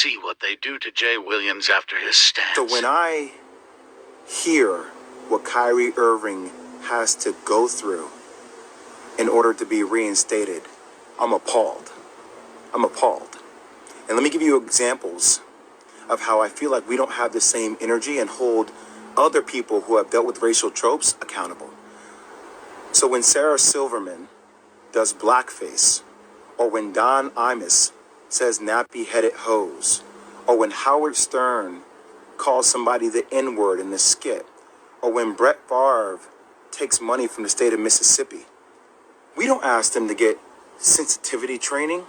See what they do to Jay Williams after his stance. So when I hear what Kyrie Irving has to go through in order to be reinstated, I'm appalled. I'm appalled. And let me give you examples of how I feel like we don't have the same energy and hold other people who have dealt with racial tropes accountable. So when Sarah Silverman does blackface, or when Don Imus says nappy-headed hose, or when Howard Stern calls somebody the N-word in the skit, or when Brett Favre takes money from the state of Mississippi, we don't ask them to get sensitivity training.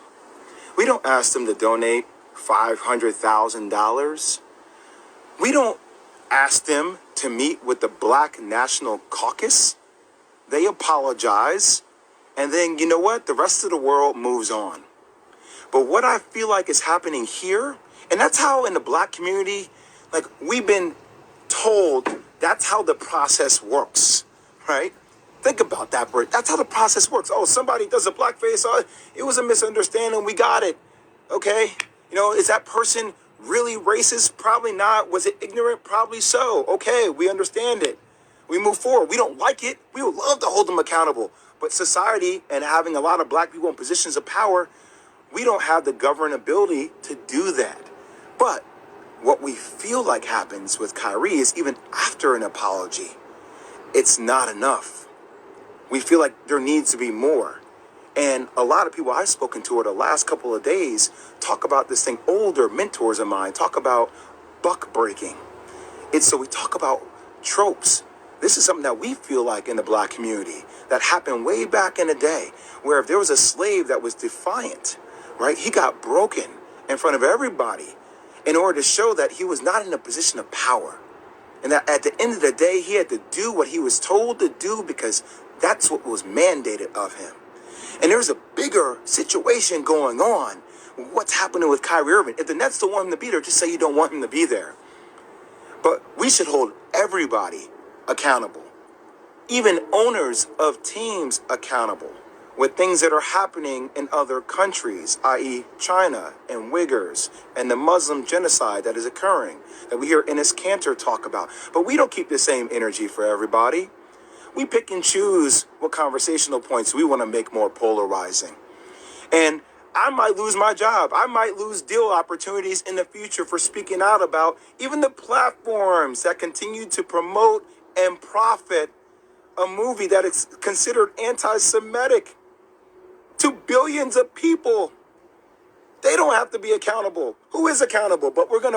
We don't ask them to donate $500,000. We don't ask them to meet with the Black National Caucus. They apologize, and then, you know what? The rest of the world moves on. But what I feel like is happening here, and that's how in the Black community, like, we've been told that's how the process works, right? Think about that, Bert. That's how the process works. Oh, somebody does a blackface. Oh, it was a misunderstanding. We got it. Okay? You know, is that person really racist? Probably not. Was it ignorant? Probably so. Okay, we understand it. We move forward. We don't like it. We would love to hold them accountable. But society and having a lot of Black people in positions of power, we don't have the governability to do that. But what we feel like happens with Kyrie is even after an apology, it's not enough. We feel like there needs to be more. And a lot of people I've spoken to over the last couple of days talk about this thing. Older mentors of mine talk about buck breaking. So we talk about tropes. This is something that we feel like in the Black community that happened way back in the day, where if there was a slave that was defiant, right, he got broken in front of everybody in order to show that he was not in a position of power. And that at the end of the day, he had to do what he was told to do because that's what was mandated of him. And there's a bigger situation going on. What's happening with Kyrie Irving? If the Nets don't want him to be there, just say you don't want him to be there. But we should hold everybody accountable, even owners of teams accountable, with things that are happening in other countries, i.e. China and Uyghurs and the Muslim genocide that is occurring, that we hear Enes Kanter talk about. But we don't keep the same energy for everybody. We pick and choose what conversational points we want to make more polarizing. And I might lose my job. I might lose deal opportunities in the future for speaking out about even the platforms that continue to promote and profit a movie that is considered anti-Semitic to billions of people. They don't have to be accountable. Who is accountable? But we're going to